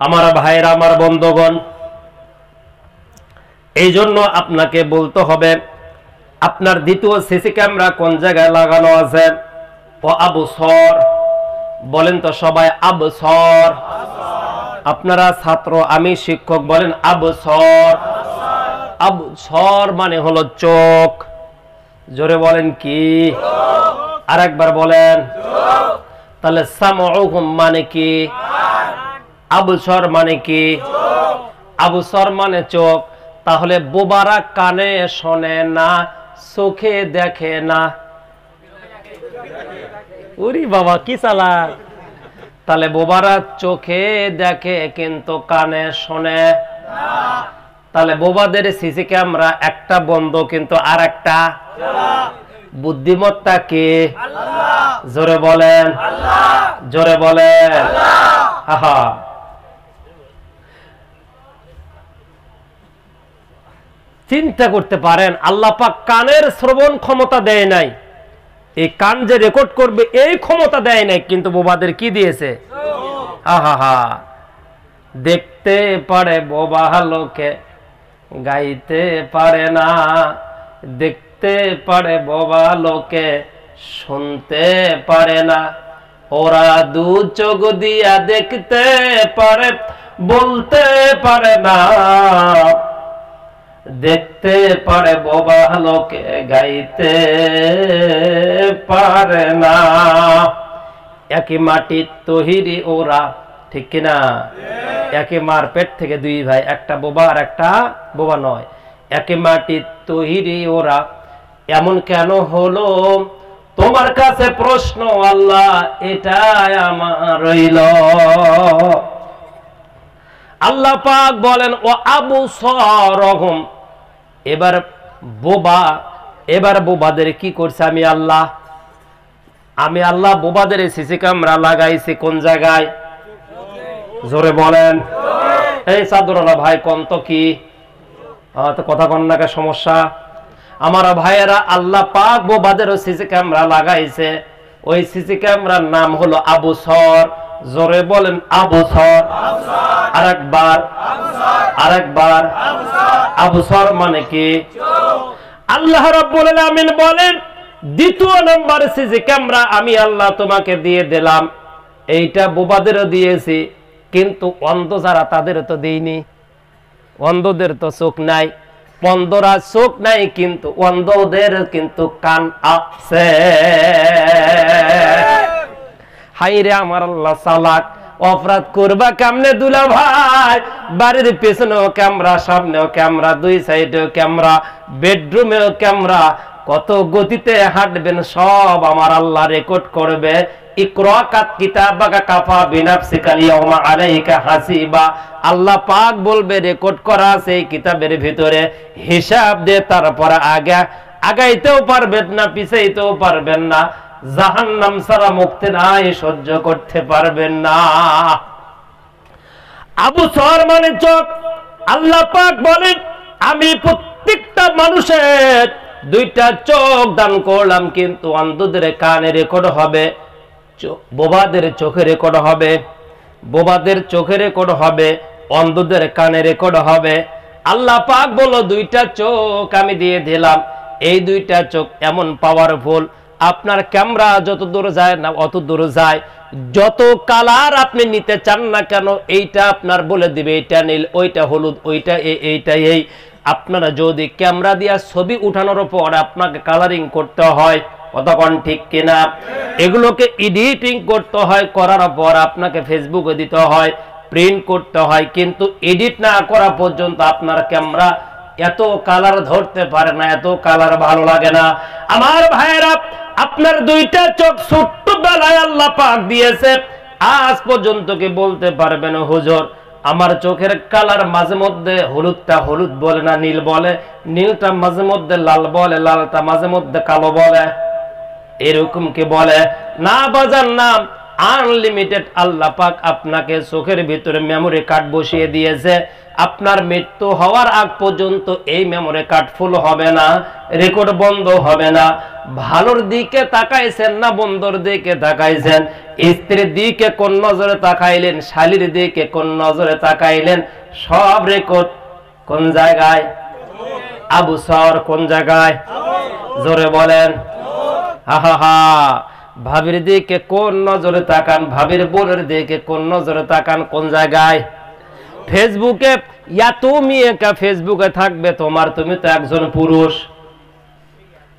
আমার ভাইরা, আমার বন্ধুগণ, এই জন্য আপনাকে বলতে হবে আপনার দ্বিতীয় সিসি ক্যামেরা কোন জায়গায় লাগানো আছে। ও আবসর, বলেন তো সবাই আবসর। আপনারা ছাত্র, আমি শিক্ষক, বলেন আবসর। আবসর মানে হলো চোখ। জোরে বলেন কি? আরেকবার বলেন। তাহলে সামউহুম মানে কি? আবসর মানে কি? আবসর মানে চোখ। তাহলে বোবারা কানে শোনে না, চোখে দেখে না। ওরে বাবা কি চালাক! তাহলে বোবারা চোখে দেখে কিন্তু কানে শোনে না। তাহলে বোবাদের সিসি ক্যামেরা একটা বন্ধ কিন্তু আর একটা বুদ্ধিমত্তা কে? জোরে বলেন, জোরে বলেন। আহা, চিন্তা করতে পারেন, আল্লাহ পাক কানের শ্রবণ ক্ষমতা দেয় নাই, এই কান যে রেকর্ড করবে এই ক্ষমতা দেয় নাই, কিন্তু বোবাদের কি দিয়েছে? আহা, দেখতে পারে বোবা লোকে, গাইতে পারে না। দেখতে পারে বোবা লোকে, শুনতে পারে না। ওরা দু চোখ দিয়া দেখতে পারে, বলতে পারে না। দেখতে পারে বোবা লোকে, গাইতে পারে না। একই মাটির তৈরি ওরা, ঠিক কিনা? একই মার পেট থেকে দুই ভাই, একটা বোবা আর একটা বোবা নয়। একই মাটির তৈরি ওরা, এমন কেন হলো? তোমার কাছে প্রশ্ন আল্লাহ, এটাই আমার রইল। আল্লাহ পাক বলেন ও আবসরহুম। এবার বোবাদের কি করছে? আমি আল্লাহ বোবাদের সিসি ক্যামেরা লাগাইছি কোন জায়গায়? জোরে বলেন। এই চাদরওয়ালা ভাই কোন তো কি? তো কথা কন না, সমস্যা। আমার ভাইয়েরা, আল্লাহ পাক বোবাদের সিসি ক্যামেরা লাগাইছে। ওই সিসি ক্যামেরার নাম হলো আবসর। জোরে বলেন আবসর। আরেকবার, আরেকবার। আবসর মানে কি? আল্লাহ রাব্বুল আলামিন বলেন দ্বিতীয় নম্বর সিসি ক্যামেরা আমি আল্লাহ তোমাকে দিয়ে দিলাম। এইটা বোবাদেরও দিয়েছি, কিন্তু অন্ধ যারা তাদেরও তো দেইনি। অন্ধদের তো চোখ নাই, অন্ধরা চোখ নাই, কিন্তু অন্ধদের কিন্তু কান আছে। হাইরে আমার আল্লাহ চালাক! অপরাধ করবা কেমনে দুলা ভাই? বাড়ির পেছনেও ক্যামেরা, সামনেও ক্যামেরা, দুই সাইডেও ক্যামেরা, বেডরুমেও ক্যামেরা। কত গতিতে হাঁটবেন সব আমার আল্লাহ রেকর্ড করবে। ইকরা কিতাবাকা কাফা বিনাফসিকা ইয়াউমা আলাইকা হাসিবা। আল্লাহ পাক বলবে রেকর্ড করা আছে এই কিতাবের ভিতরে, হিসাব দিয়ে তারপর আগাইতেও পারবেন না, পিছাইতেও পারবেন না। জাহান্নাম ছাড়া মুক্তি নাই, সহ্য করতে পারবেন না। আবসর মানে চোখ। আল্লাহ পাক বলেন আমি প্রত্যেকটা মানুষের দুইটা চোখ দান করলাম, কিন্তু অন্ধদের কানে রেকর্ড হবে, বোবাদের চোখে রেকর্ড হবে। বোবাদের চোখে রেকর্ড হবে, অন্ধদের কানে রেকর্ড হবে। আল্লাহ পাক বলল দুইটা চোখ আমি দিয়ে দিলাম। এই দুইটা চোখ এমন পাওয়ারফুল, আপনার ক্যামেরা যত দূর যায় না অত দূর যায়। যত কালার আপনি নিতে চান না কেন, এইটা আপনার বলে দিবে, এইটা নীল, ওইটা হলুদ, ওইটা এইটা এই। আপনারা যদি ক্যামেরা দিয়া ছবি উঠানোর পর আপনাকে কালারিং করতে হয়, কতক্ষণ ঠিক কিনা? এগুলোকে এডিটিং করতে হয়, করার পর আপনাকে ফেসবুকে দিতে হয়, প্রিন্ট করতে হয়, কিন্তু এডিট না করা পর্যন্ত আপনার ক্যামেরা এত কালার ধরতে পারে না, এত কালার ভালো লাগে না। আমার ভাইয়েরা, আপনার দুইটা চোখ ছোট্ট বেলায় আল্লাহ পাক দিয়েছে, আজ পর্যন্ত কি বলতে পারবেন হুজুর আমার চোখের কালার মাঝে মধ্যে হলুদটা হলুদ বলে না নীল বলে, নীলটা মাঝে মধ্যে লাল বলে, লালটা মাঝে মধ্যে কালো বলে, এরকম কি বলে? না বাজার নাম আনলিমিটেড। আল্লাহ পাক আপনাকে চোখের ভিতরে মেমোরি কার্ড বসিয়ে দিয়েছে। আপনার মৃত্যু হওয়ার আগ পর্যন্ত এই মেমোরি কার্ড ফুল হবে না, রেকর্ড বন্ধ হবে না। ভালোর দিকে তাকাইছেন না বন্ধুর দিকে তাকাইছেন? স্ত্রীর দিকে কোন নজরে তাকাইলেন, শালীর দিকে কোন নজরে তাকাইলেন? সব রেকর্ড কোন জায়গায়? আবু সর কোন জায়গায়? জোরে বলেন। আহা, ভাবির দিকে কোন নজরে তাকান, ভাবির বোনের দিকে কোন নজরে তাকান, কোন জায়গায়? ফেসবুকে এত মেয়েকা ফেসবুকে থাকবে তোমার, তুমি তো একজন পুরুষ,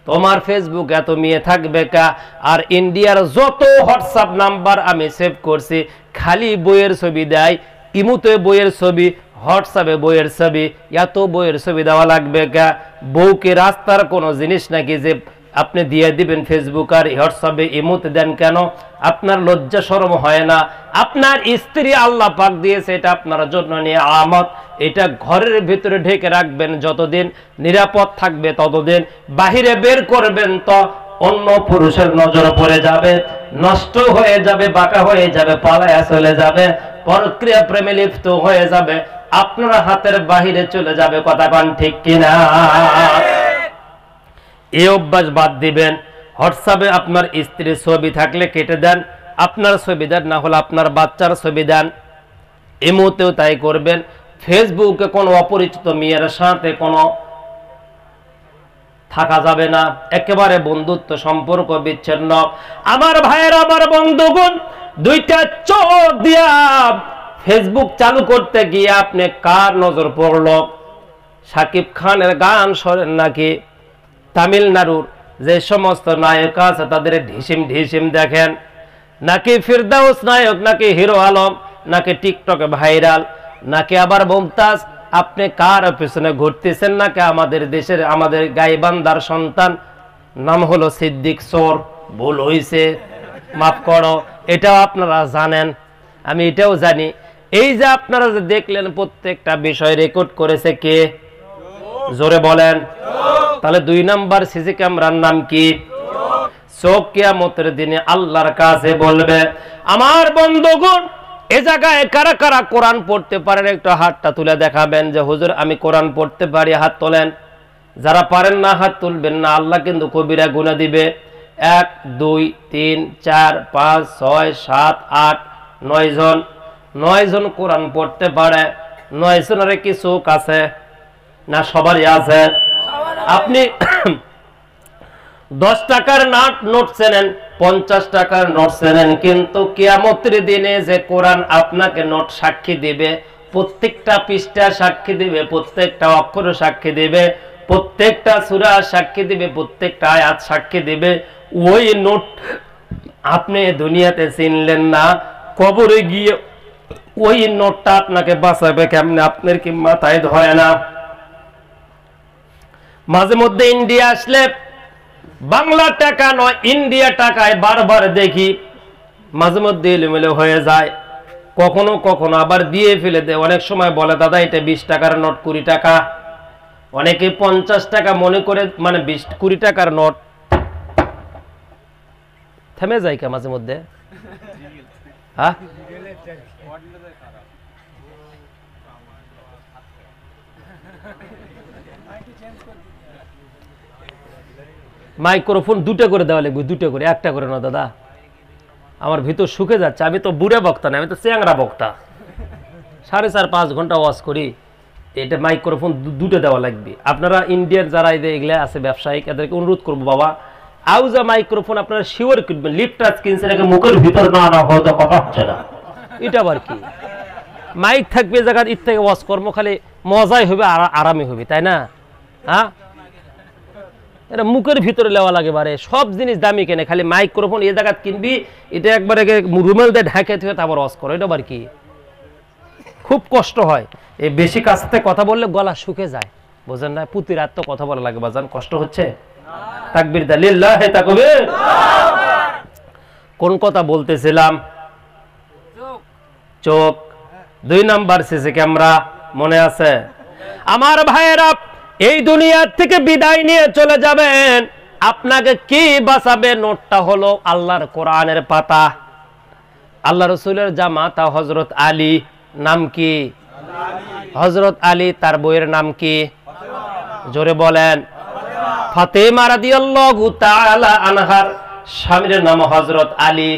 তোমার ফেসবুক এত মেয়ে থাকবে কা? আর ইন্ডিয়ার যত হোয়াটসঅ্যাপ নাম্বার আমি সেভ করছি, খালি বইয়ের ছবি দেয়, ইমুতে বইয়ের ছবি, হোয়াটসঅ্যাপে বইয়ের ছবি, এত বইয়ের ছবি দেওয়া লাগবে কা? বউকে রাস্তার কোনো জিনিস নাকি যে আপনি দিয়ে দিবেন ফেসবুক আর হোয়াটসঅ্যাপে ইমুতে দেন কেন? আপনার লজ্জা শরম হয় না? আপনার স্ত্রী আল্লাহ পাক দিয়েছে, এটা আপনার জন্য নিয়ামত, এটা ঘরের ভিতরে ঢেকে রাখবেন, যতদিন নিরাপদ থাকবে ততদিন। বাহিরে বের করবেন তো অন্য পুরুষের নজর পড়ে যাবে, নষ্ট হয়ে যাবে, বাঁকা হয়ে যাবে, পালায়া চলে যাবে, পরক্রিয়া প্রেমে লিপ্ত হয়ে যাবে, আপনার হাতের বাহিরে চলে যাবে। কথা কন ঠিক কিনা? এই অভ্যাস বাদ দিবেন। হোয়াটসঅ্যাপে আপনার স্ত্রীর ছবি থাকলে কেটে দেন, আপনার ছবি দেন, না হলে আপনার বাচ্চার ছবি দেন। ইমোতেও তাই করবেন। ফেসবুকে কোনো অপরিচিত মেয়ের সাথে কোনো থাকা যাবে না, একেবারে বন্ধুত্ব সম্পর্ক বিচ্ছিন্ন। আমার ভাইয়ের, আমার বন্ধুগণ, দুইটা চোখ দিয়া ফেসবুক চালু করতে গিয়ে আপনি কার নজর পড়লো? শাকিব খানের গান শোনেন নাকি? তামিলনাড়ুর যে সমস্ত নায়ক আছে তাদের ঢিসিম ঢিসিম দেখেন নাকি? ফিরদাউস নায়ক নাকি হিরো আলম নাকি টিকটকে ভাইরাল নাকি আবার মুমতাজ? আপনি কার পেছনে ঘুরতেছেন? নাকি আমাদের দেশের, আমাদের গাইবান্দার সন্তান, নাম হলো সিদ্দিক চোর। ভুল হইছে, মাফ করো। এটাও আপনারা জানেন, আমি এটাও জানি। এই যে আপনারা যে দেখলেন, প্রত্যেকটা বিষয় রেকর্ড করেছে কে? জোরে বলেন। তাহলে 2 নাম্বার সিসি ক্যামেরার নাম কি? চোখ। কিয়ামতের দিনে আল্লাহর কাছে বলবে। আমার বন্ধুগণ, এ জায়গায় কারা কারা কোরআন পড়তে পারেন একটু হাতটা তুলে দেখাবেন যে হুজুর আমি কোরআন পড়তে পারি, হাত তোলেন। যারা পারেন না হাত তুলবেন না, আল্লাহ কিন্তু কবিরা গুনাহ দিবে। 1 2 3 4 5 6 7 8 9 জন, 9 জন কোরআন পড়তে পারে। 9 জনের কি চোখ আছে না? সবারই আছে। আপনি 10 টাকার নোট চেনেন, 50 টাকার নোট চেনেন, কিন্তু কিয়ামতের দিনে যে কোরআন আপনাকে নোট সাক্ষী দিবে, প্রত্যেকটা পৃষ্ঠা সাক্ষী দিবে, প্রত্যেকটা অক্ষর সাক্ষী দিবে, প্রত্যেকটা সূরা সাক্ষী দিবে, প্রত্যেকটা আয়াত সাক্ষী দিবে। ওই নোট আপনি দুনিয়াতে চিনলেন না, কবরে গিয়ে ওই নোটটা আপনাকে বাঁচাবে কেমনে? আপনার কি মাথায় ধরে না? মাঝে মধ্যে ইন্ডিয়া আসলে বাংলা টাকা নয়, ইন্ডিয়া টাকায় বারবার দেখি, মাঝে মধ্যে এলোমেলো হয়ে যায়, কখনো কখনো আবার দিয়ে ফেলে দেয়। অনেক সময় বলে দাদা এটা 20 টাকার নোট, 20 টাকা, অনেকে 50 টাকা মনে করে, মানে 20-20 টাকার নোট। থেমে যায় কে মাঝে মধ্যে? হ্যাঁ, মাইক্রোফোন 2টা করে দেওয়া লাগবে, 2টা করে, 1টা করে না দাদা। আমার ভিতর শুকে যাচ্ছে। আমি তো বুড়া বক্তা না, আমি তো চ্যাংরা বক্তা। 4.5-5 ঘন্টা ওয়াজ করি, এটা মাইক্রোফোন 2টা দেওয়া লাগবে। আপনারা ইন্ডিয়ার যারা এগুলা আছে ব্যবসায়িক, এদেরকে অনুরোধ করবো, বাবা আউজা মাইক্রোফোন আপনারা শিওর কিনবেন। লিফট টাচ কিনছেন, মুখের ভিতর না না হয়তো কথা হচ্ছে না, এটা আবার কি? মাইক থাকবে জায়গার ঈদ থেকে ওয়াজ কর্ম, খালি মজাই হবে, আরামে হবে, তাই না? হ্যাঁ, এটা মুখের ভিতরে লেওয়া লাগে বারে। সব জিনিস দামি কেনে, খালি মাইক্রোফোন এই জায়গা কিনবি, এটা একবারে রুমেল দিয়ে ঢাকে থেকে তারপর ওয়াজ করো, এটা আবার কি? খুব কষ্ট হয়। এই বেশি কাছ থেকে কথা বললে গলা শুকে যায়, বোঝেন না? প্রতি রাত তো কথা বলা লাগে, বাজান কষ্ট হচ্ছে। তাকবীর দা লিল্লাহি তাকবীর। কোন কথা বলতেছিলাম? চোখ। 2 নাম্বার সিসি ক্যামেরা, মনে আছে? আমার ভাইয়েরা, এই দুনিয়ার থেকে বিদায় নিয়ে চলে যাবেন, আপনাকে কি বাঁচাবে? নোটটা হলো আল্লাহর কোরআনের পাতা। আল্লাহ রসুলের জামাতা হযরত আলী, নাম কি? হযরত আলী। তার বইয়ের নাম কি? জোরে বলেন। ফাতেমা রাদিয়াল্লাহু তাআলা আনহার স্বামীর নাম হযরত আলী।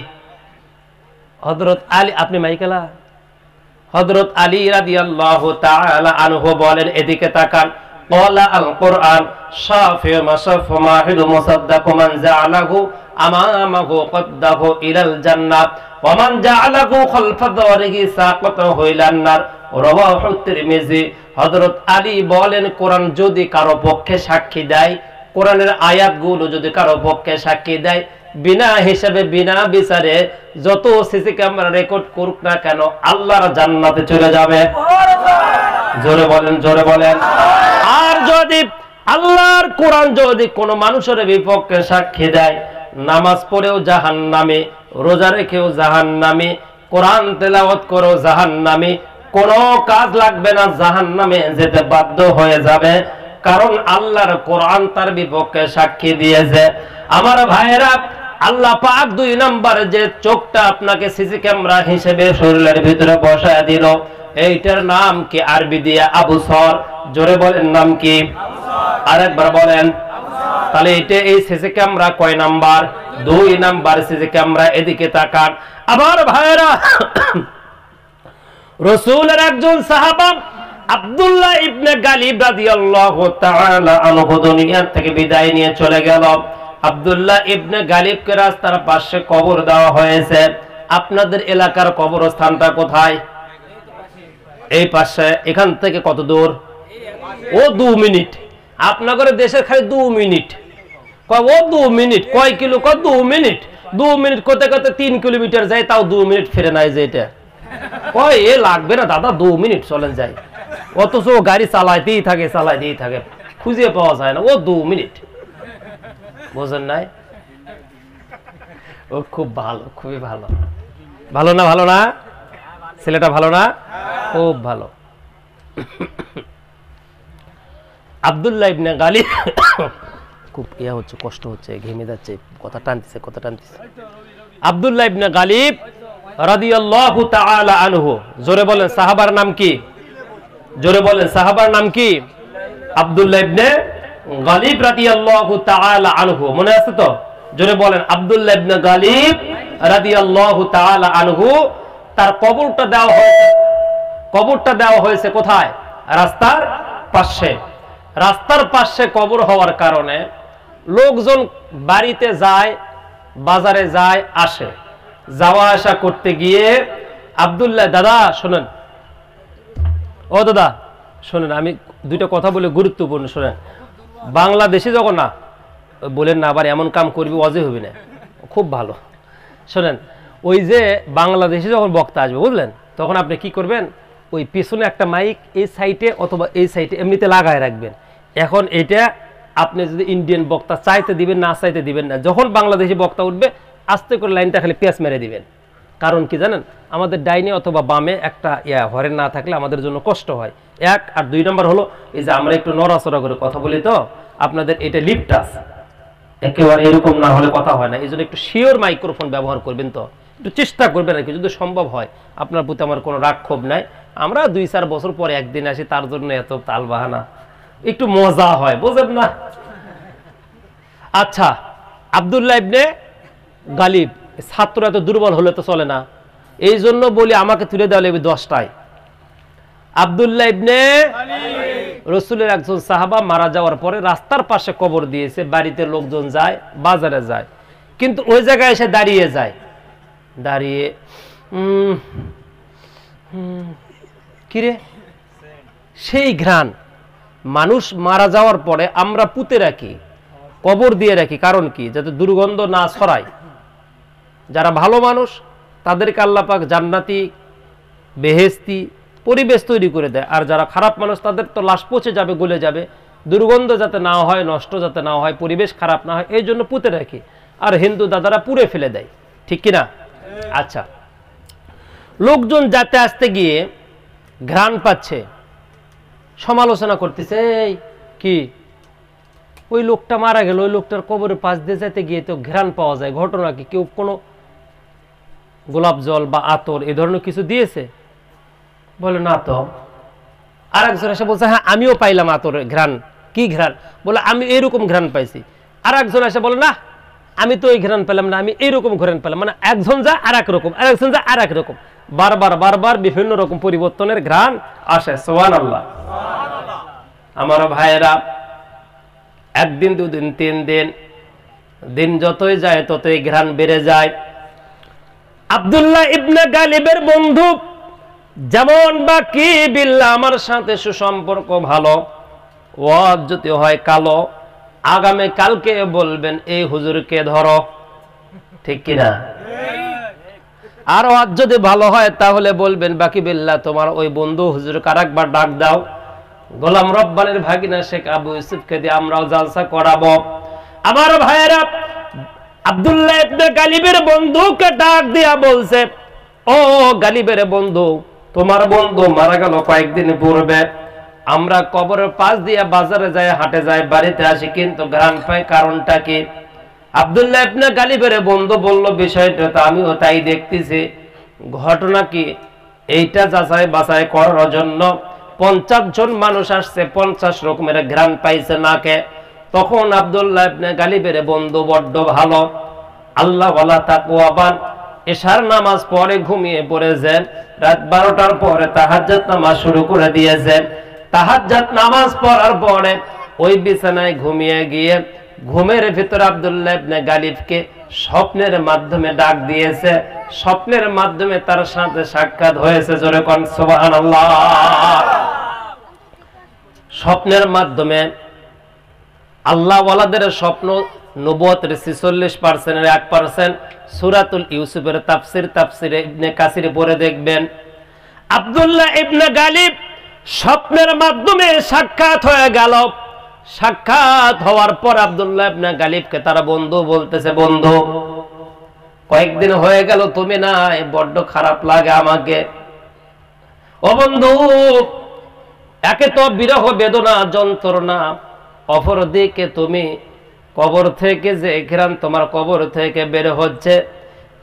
হযরত আলী, আপনি মাইকেলা, হযরত আলী রাদিয়াল্লাহু তাআলা আনহু বলেন, এদিকে তাকান, ক্বালা আল কুরআন শাফি মাসাফ মাহিদ মুসাদ্দাক মান জাআলাহু আমামাহু কদ্দাহু ইলাল জান্নাহ ওয়া মান জাআলাহু খালফা দারিহি সাকাতাহু ইলান নার। রাওয়াহু তিরমিজি। হযরত আলী বলেন, কোরআন যদি কারো পক্ষে সাক্ষী দেয়, কোরআনের আয়াতগুলো যদি কারো পক্ষে সাক্ষী দেয়, বিনা হিসাবে বিনা বিচারে যত সিসি ক্যামেরা রেকর্ড করুক না কেন, আল্লাহর জান্নাতে চলে যাবে। জোরে বলেন, জোরে বলেন। আর যদি আল্লাহর কোরআন যদি কোনো মানুষের বিপক্ষে সাক্ষী দেয়, নামাজ পড়েও জাহান্নামে, রোজা রেখেও জাহান্নামে, কোরআন তেলাওয়াত করেও জাহান্নামে, কোনো কাজ লাগবে না, জাহান্নামে যেতে বাধ্য হয়ে যাবে, কারণ আল্লাহর কোরআন তার বিপক্ষে সাক্ষী দিয়েছে। আমার ভাইয়েরা, আল্লাহ পাক 2 নম্বর যে চোখটা আপনাকে সিসি ক্যামেরা হিসেবে শরীরের ভিতরে বসায় দিল, এইটার নাম কি আরবি দিয়ে আবসর। জোরে বলেন, নাম কি? আরেকবার বলেন। তাহলে এটা এই সিসি ক্যামেরা কয় নাম্বার? 2 number CC camera. এদিকে তাকান আমার ভাইয়েরা, রাসূলের একজন সাহাবা আব্দুল্লাহ ইবনে গালিব রাদিয়াল্লাহু তাআলা আনহু দুনিয়া থেকে বিদায় নিয়ে চলে গেল। আব্দুল্লাহ ইবনে গালিবকে রাস্তার পাশে কবর দেওয়া হয়েছে। আপনাদের এলাকার কবরস্থানটা কোথায়? এই পাশে। এখান থেকে কত দূর? ও 2 মিনিট। আপনাদের দেশের খালি 2 মিনিট। কয় ও 2 মিনিট, কয় কিলো? কয় 2 মিনিট। 2 মিনিট করতে করতে 3 কিলোমিটার যায়, তাও 2 মিনিট ফিরে নাই যে এটা। কয় এ লাগবে না দাদা, 2 মিনিট চলেন যায়। অথচ গাড়ি চালাইতেই থাকে, চালাইতেই থাকে, খুঁজে পাওয়া যায় না। ও 2 মিনিট। বোঝেন নাই? ও খুব ভালো, খুবই ভালো। ভালো না? ভালো না? ছেলেটা ভালো না? খুব ভালো। আব্দুল্লাহ ইবনে গালিব, খুব হচ্ছে, কষ্ট হচ্ছে, ঘেমে যাচ্ছে, কথা টানতেছে, কথা টানতেছে। আব্দুল্লাহ ইবনে গালিব রাদিয়াল্লাহু তাআলা আনহু। জোরে বলেন, সাহাবার নাম কি? জোরে বলেন, সাহাবার নাম কি? আব্দুল্লাহ ইবনে গালিব রাদিয়াল্লাহু তাআলা আনহু। মনে আছে তো? জোরে বলেন, আব্দুল্লাহ ইবনে গালিব রাদিয়াল্লাহু তাআলা আনহু। তার কবরটা দেওয়া হয়েছে, কবরটা দেওয়া হয়েছে কোথায়? রাস্তার পাশে। রাস্তার পাশে কবর হওয়ার কারণে লোকজন বাড়িতে যায়, বাজারে যায়, আসে। যাওয়া আসা করতে গিয়ে আব্দুল্লাহ, দাদা শোনেন, ও দাদা শোনেন, আমি 2টা কথা বলে, গুরুত্বপূর্ণ শোনেন। বাংলাদেশে যখন না বলেন না, আবার এমন কাম করবি অজে হবি না, খুব ভালো। শোনেন, ওই যে বাংলাদেশে যখন বক্তা আসবে, বুঝলেন, তখন আপনি কি করবেন, ওই পিছনে একটা মাইক এই সাইডে অথবা এই সাইডে এমনিতে লাগায় রাখবেন। এখন এটা আপনি যদি ইন্ডিয়ান বক্তা চাইতে দিবেন, না চাইতে দিবেন না। যখন বাংলাদেশি বক্তা উঠবে, আস্তে করে লাইনটা খালি পেঁচ মেরে দিবেন। কারণ কি জানেন, আমাদের ডাইনে অথবা বামে একটা হরেন না থাকলে আমাদের জন্য কষ্ট হয়, 1। আর 2 নম্বর হলো, এই যে আমরা একটু নড়াচড়া করে কথা বলি, তো আপনাদের এটা লিফট আছে, একেবারে এরকম না হলে কথা হয় না। এই জন্য একটু শিওর মাইক্রোফোন ব্যবহার করবেন, তো একটু চেষ্টা করবেন আর কি, যদি সম্ভব হয়। আপনার প্রতি আমার কোনো রাগ ক্ষোভ নাই। আমরা 2-4 বছর পরে একদিন আসি, তার জন্য এত তাল বাহানা, একটু মজা হয়, বুঝেন না? আচ্ছা, আব্দুল্লাহ ইবনে গালিব, ছাত্র এত দুর্বল হলে তো চলে না, এই জন্য বলি আমাকে তুলে দেওয়া লাগবে 10টায়। আব্দুল্লাহ ইবনে রাসূলের একজন সাহাবা মারা যাওয়ার পরে রাস্তার পাশে কবর দিয়েছে। বাড়িতে লোকজন যায়, বাজারে যায়, কিন্তু ওই জায়গায় এসে দাঁড়িয়ে যায়। দাঁড়িয়ে কিরে, সেই ঘ্রাণ। মানুষ মারা যাওয়ার পরে আমরা পুঁতে রাখি, কবর দিয়ে রাখি, কারণ কি? যাতে দুর্গন্ধ না ছড়ায়। যারা ভালো মানুষ তাদেরকে আল্লাহ পাক জান্নাতি, বেহেশতি পরিবেশ তৈরি করে দেয়। আর যারা খারাপ মানুষ, তাদের তো লাশ পচে যাবে, গলে যাবে, দুর্গন্ধ যাতে না হয়, নষ্ট যাতে না হয়, পরিবেশ খারাপ না হয়, এই জন্য পুঁতে রাখি। আর হিন্দু দাদারা পুড়ে ফেলে দেয়, ঠিক কিনা? আচ্ছা, লোকজন যাতে আসতে গিয়ে ঘ্রাণ পাচ্ছে, সমালোচনা করতেছে, কি ওই লোকটা মারা গেল, ওই লোকটার কবরের পাশ দিয়ে যেতে গিয়ে তো ঘ্রাণ পাওয়া যায়, ঘটনা কি? কেউ কোনো গোলাপ জল বা আতর এ ধরনের কিছু দিয়েছে? বলে না তো। আর একজন এসে বলছে, হ্যাঁ আমিও পাইলাম আতর ঘ্রাণ, কি ঘ্রাণ? বলে আমি এইরকম ঘ্রাণ পাইছি। আর একজন এসে বলে না আমি তো এই ঘ্রাণ পেলাম না, আমি এইরকম ঘ্রাণ পেলাম। মানে একজন যা আর এক রকম, আর একজন যা আর এক রকম, বারবার বারবার বিভিন্ন রকম পরিবর্তনের ঘ্রাণ আসে। সুবহানাল্লাহ। আমার ভাইয়েরা, একদিন, দুদিন, 3 দিন, দিন যতই যায় ততই ঘ্রাণ বেড়ে যায়। আব্দুল্লাহ ইবনে গালিবের বন্ধু যেমন বাকি বিল্লাহ আমার সাথে সুসম্পর্ক ভালো, ওয়াজ যদি হয় কালো, আগামী কালকে বলবেন এই হুজুরকে ধরো, ঠিক কিনা? আর ওয়াজ যদি ভালো হয় তাহলে বলবেন বাকি বিল্লাহ তোমার ওই বন্ধু হুজুরকে আরেকবার ডাক দাও, গোলাম রব্বানির ভাগিনা শেখ আবু ইউসুফকে দিয়ে আমরাও জালসা করাবো। আমার ভাইয়েরা, আব্দুল্লাহ ইবনে গালিবের বন্ধুকে ডাক দিয়া বলছে, ও গালিবের বন্ধু, তোমার বন্ধু মারা গেল কয়েকদিন পূর্বে, আমরা কবরের পাশ দিয়ে বাজারে যাই, হাটে যাই, বাড়িতে আসি কিন্তু ঘ্রাণ পাই, কারণটা কি? আব্দুল্লাহ ইবনে গালিবের বন্ধু বলল, বিষয়টা তো আমিও তাই দেখতেছি, ঘটনা কি? এইটা যাচাই বাছাই করার জন্য 50 জন মানুষ আসছে, 50 রকমের ঘ্রাণ পাইছে নাকে। তখন আব্দুল্লাহ ইবনে গালিবের বন্ধু বড্ড ভালো, আল্লাহ ওয়ালা তাকওয়াবান, এশার নামাজ পড়ে ঘুমিয়ে পড়েছেন, রাত 12টার পরে তাহাজ্জুদ নামাজ শুরু করে দিয়েছেন। তাহাজ্জুদ নামাজ পড়ার পরে ওই বিছানায় ঘুমিয়ে গিয়ে ঘুমের ভিতর আব্দুল্লাহ ইবনে গালিবকে স্বপ্নের মাধ্যমে ডাক দিয়েছে, স্বপ্নের মাধ্যমে তার সাথে সাক্ষাৎ হয়েছে। জোরে কোন সুবহানাল্লাহ। স্বপ্নের মাধ্যমে আল্লাহ ওয়ালাদের স্বপ্ন নবুয়তের 46% 1%। সূরাতুল ইউসুফের তাফসিরে ইবনে কাসির পড়ে দেখবেন, আব্দুল্লাহ ইবনে গালিব স্বপ্নের মাধ্যমে সাক্ষাৎ হয়ে গেল। সাক্ষাৎ হওয়ার পর আব্দুল্লাহ ইবনে গালিবকে তার বন্ধু বলতেছে, বন্ধু কয়েকদিন হয়ে গেল তুমি নাই, বড্ড খারাপ লাগে আমাকে। ও বন্ধু, একে তো বিরহ বেদনা যন্ত্রণা, অপরদিকে তুমি কবর থেকে যে ঘ্রাণ তোমার কবর থেকে বের হচ্ছে,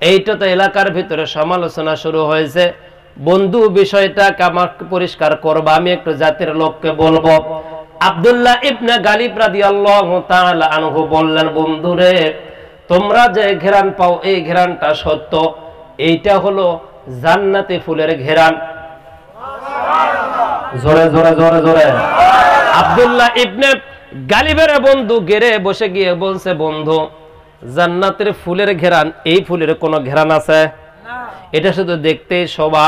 এইটা তো এলাকার ভিতরে সমালোচনা শুরু হয়েছে। বন্ধু বিষয়টাকে আমাকে পরিষ্কার করবা, আমি একটু জাতির লোককে বলবো। আব্দুল্লাহ ইবনে গালিব রাদিয়াল্লাহু তাআলা আনহু বললেন, বন্ধুরে তোমরা যে ঘ্রাণ পাও এই ঘ্রাণটা সত্য, এইটা হলো জান্নাতি ফুলের ঘ্রাণ। জোরে জোরে জোরে জোরে। আব্দুল্লাহ ইবনে গালিবের বন্ধু গেরে বসে গিয়ে বলছে, বন্ধু জান্নাতের ফুলের ঘ্রাণ, এই ফুলের কোনো ঘ্রাণ আছে? এটা শুধু দেখতেই শোভা,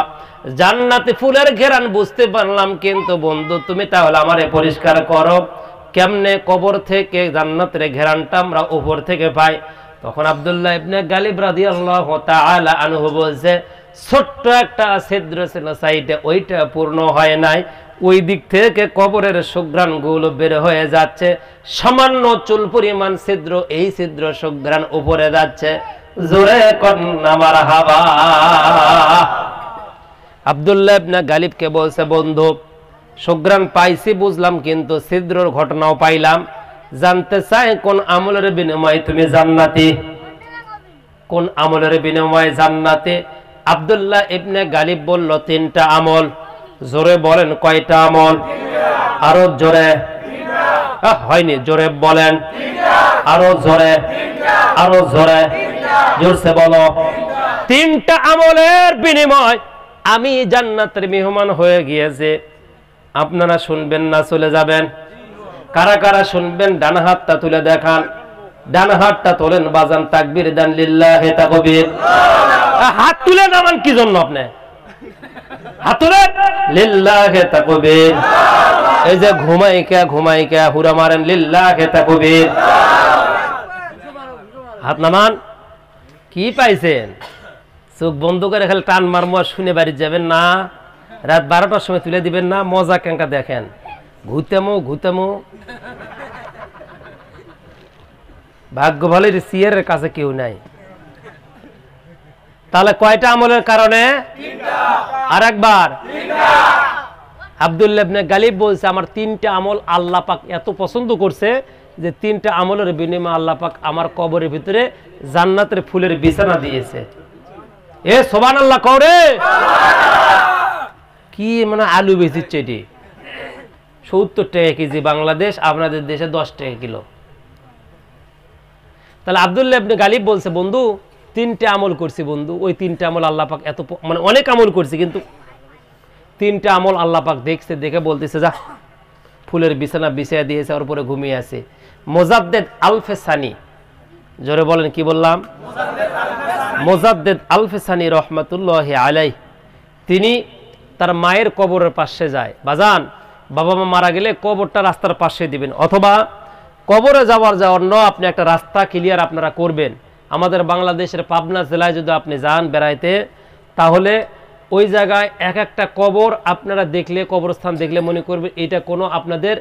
জান্নাতি ফুলের ঘ্রাণ বুঝতে পারলাম, কিন্তু বন্ধু তুমি তাহলে আমারে পরিষ্কার করো, কেমনে কবর থেকে জান্নাতের ঘ্রাণটা আমরা উপর থেকে পাই? তখন আব্দুল্লাহ ইবনে গালিব রাদিয়াল্লাহু তাআলা আনহু বলছে, ছোট্ট একটা ছিদ্র ছিল সাইডে, ওইটা পূর্ণ হয় নাই, ওই দিক থেকে কবরের সুঘ্রাণগুলো বের হয়ে যাচ্ছে, সামান্য চুল পরিমাণ ছিদ্র, এই ছিদ্র সুঘ্রাণ উপরে যাচ্ছে। জোরে কন্না মারহাবা। আব্দুল্লাহ ইবনে গালিবকে বলছে, বন্ধু সুঘ্রাণ পাইছি বুঝলাম, কিন্তু ছিদ্রর ঘটনাও পাইলাম, জানতে চাই কোন আমলের বিনিময়ে তুমি জান্নাতি? কোন আমলের বিনিময়ে জান্নাতি? আব্দুল্লাহ ইবনে গালিব বলল, 3টা আমল। জোরে বলেন, কয়টা আমল? আরো জোরে। হয়নি, জোরে বলেন, আরো জোরে, আরো জোরে, জোরসে বলো। 3টা আমলের বিনিময় আমি জান্নাতের মেহমান হয়ে গিয়েছে। আপনারা শুনবেন না চলে যাবেন? কারা কারা শুনবেন ডান হাতটা তুলে দেখান। ডান হাতটা তোলেন, বাজান তাকবীর দেন, লিল্লাহি তাকবীর। হাত তুলে নামান কি জন্য? আপনি হাত তুলেন, লিল্লাহি তাকবীর। এই যে ঘুমাইকা হুরা মারেন, লিল্লাহি তাকবীর। হাত নামান। কি পাইছেন? চোখ বন্ধ করে খালি টান মারমো, শুনে বাড়ি যাবেন না, রাত 12টার সময় তুলে দিবেন না, মজা কেঙ্কা দেখেন, ঘুতেমো। ভাগ্য ভালোর সিয়ারের কাছে কেউ নাই। তাহলে কয়টা আমলের কারণে? আর একবার। আব্দুল্লাহ ইবনে গালিব বলছে, আমার 3টা আমল আল্লাহ পাক এত পছন্দ করছে যে 3টা আমলের বিনিময়ে আল্লাহ পাক আমার কবরের ভিতরে জান্নাতের ফুলের বিছানা দিয়েছে। এ সুবহানাল্লাহ করে কি মানে আলু বেচিচ্ছে এটি। 70 টাকা কেজি বাংলাদেশ, আপনাদের দেশে 10 টাকা কিলো। তাহলে আব্দুল্লাহ ইবনে গালিব বলছে, বন্ধু 3টে আমল করছি বন্ধু, ওই 3টে আমল আল্লাহ পাক এত মানে অনেক আমল করছি, কিন্তু 3টে আমল আল্লাহ পাক দেখছে, দেখে বলতেছে যা ফুলের বিছানা বিছিয়ে দিয়েছে, ওর উপরে ঘুমিয়ে আছে। মোজাদ্দেদ আলফে সানি, জোরে বলেন কি বললাম? মোজাদ্দেদ আলফে সানি রহমাতুল্লাহি আলাইহি, তিনি তার মায়ের কবরের পাশে যায়। বাজান, বাবা মা মারা গেলে কবরটা রাস্তার পাশে দিবেন, অথবা কবরে যাওয়ার জন্য আপনি একটা রাস্তা ক্লিয়ার আপনারা করবেন। আমাদের বাংলাদেশের পাবনা জেলায় যদি আপনি যান বেড়াইতে, তাহলে ওই জায়গায় এক একটা কবর আপনারা দেখলে, কবরস্থান দেখলে মনে করবে এটা কোনো আপনাদের